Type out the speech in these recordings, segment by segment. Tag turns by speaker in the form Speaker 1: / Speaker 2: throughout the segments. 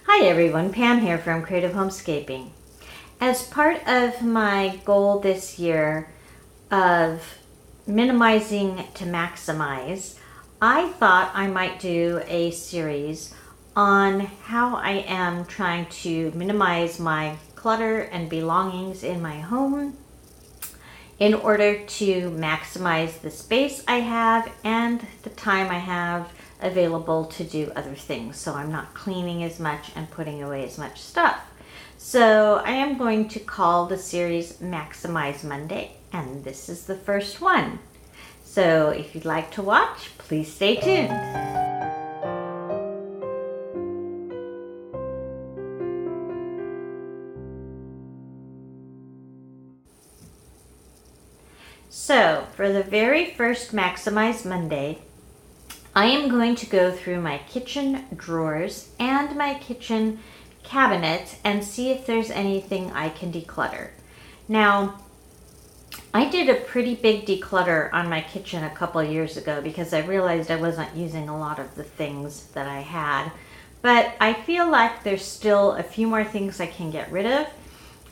Speaker 1: Hi everyone, Pam here from Creative Homescaping. As part of my goal this year of minimizing to maximize, I thought I might do a series on how I am trying to minimize my clutter and belongings in my home in order to maximize the space I have and the time I have available to do other things. So I'm not cleaning as much and putting away as much stuff. So I am going to call the series Maximize Monday, and this is the first one. So if you'd like to watch, please stay tuned. So for the very first Maximize Monday, I am going to go through my kitchen drawers and my kitchen cabinet and see if there's anything I can declutter. Now, I did a pretty big declutter on my kitchen a couple years ago because I realized I wasn't using a lot of the things that I had. But I feel like there's still a few more things I can get rid of.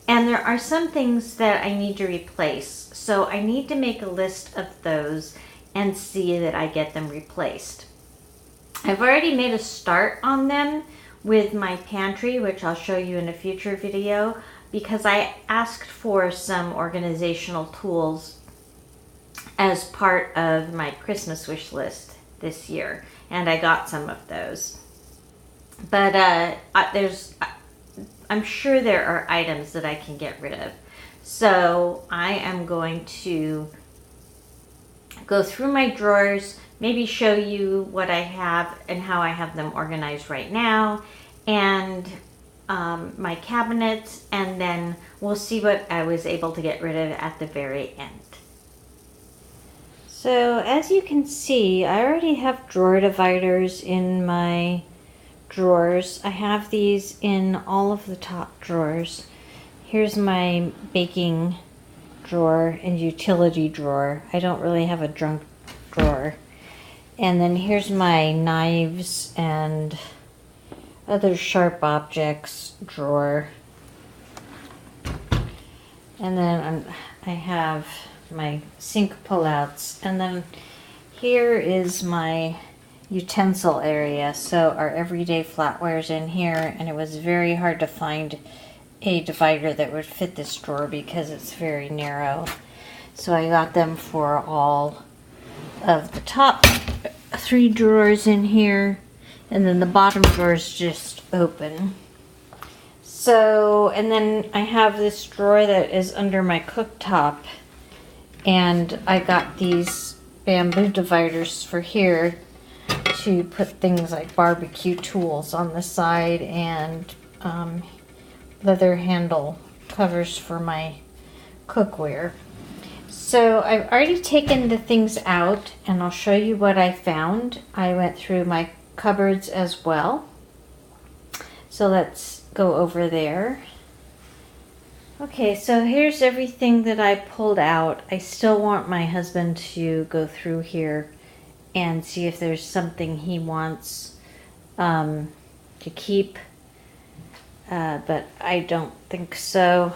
Speaker 1: And there are some things that I need to replace. So I need to make a list of those and see that I get them replaced. I've already made a start on them with my pantry, which I'll show you in a future video, because I asked for some organizational tools as part of my Christmas wish list this year, and I got some of those. But I'm sure there are items that I can get rid of. So I am going to go through my drawers, maybe show you what I have and how I have them organized right now, and my cabinets, and then we'll see what I was able to get rid of at the very end. So as you can see, I already have drawer dividers in my drawers. I have these in all of the top drawers. Here's my baking drawer and utility drawer. I don't really have a junk drawer. And then here's my knives and other sharp objects drawer. And then I have my sink pullouts. And then here is my utensil area. So our everyday flatware's in here, and it was very hard to find a divider that would fit this drawer because it's very narrow. So I got them for all of the top 3 drawers in here, and then the bottom drawer is just open. So, and then I have this drawer that is under my cooktop, and I got these bamboo dividers for here to put things like barbecue tools on the side, and leather handle covers for my cookware. So I've already taken the things out, and I'll show you what I found. I went through my cupboards as well. So let's go over there. Okay, so here's everything that I pulled out. I still want my husband to go through here and see if there's something he wants to keep. But I don't think so.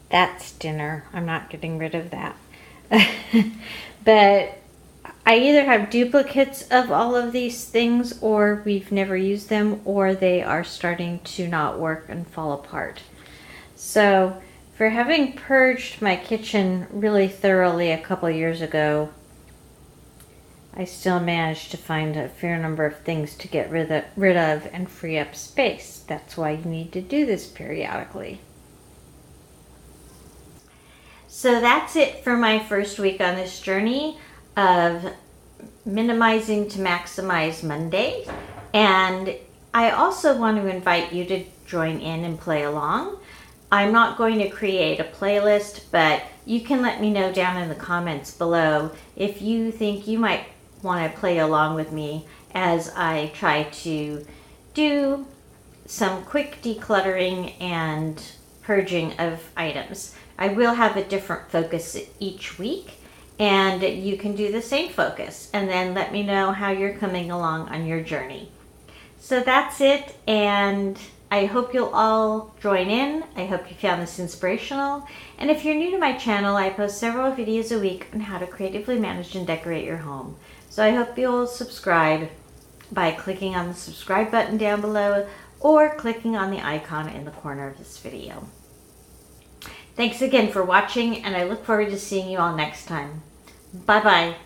Speaker 1: That's dinner. I'm not getting rid of that. But I either have duplicates of all of these things, or we've never used them, or they are starting to not work and fall apart. So for having purged my kitchen really thoroughly a couple years ago, I still managed to find a fair number of things to get rid of and free up space. That's why you need to do this periodically. So that's it for my first week on this journey of minimizing to maximize Monday. And I also want to invite you to join in and play along. I'm not going to create a playlist, but you can let me know down in the comments below if you think you might want to play along with me as I try to do some quick decluttering and purging of items. I will have a different focus each week, And you can do the same focus and then let me know how you're coming along on your journey. So that's it, and I hope you'll all join in. I hope you found this inspirational. And if you're new to my channel, I post several videos a week on how to creatively manage and decorate your home. So I hope you'll subscribe by clicking on the subscribe button down below or clicking on the icon in the corner of this video. Thanks again for watching, and I look forward to seeing you all next time. Bye-bye.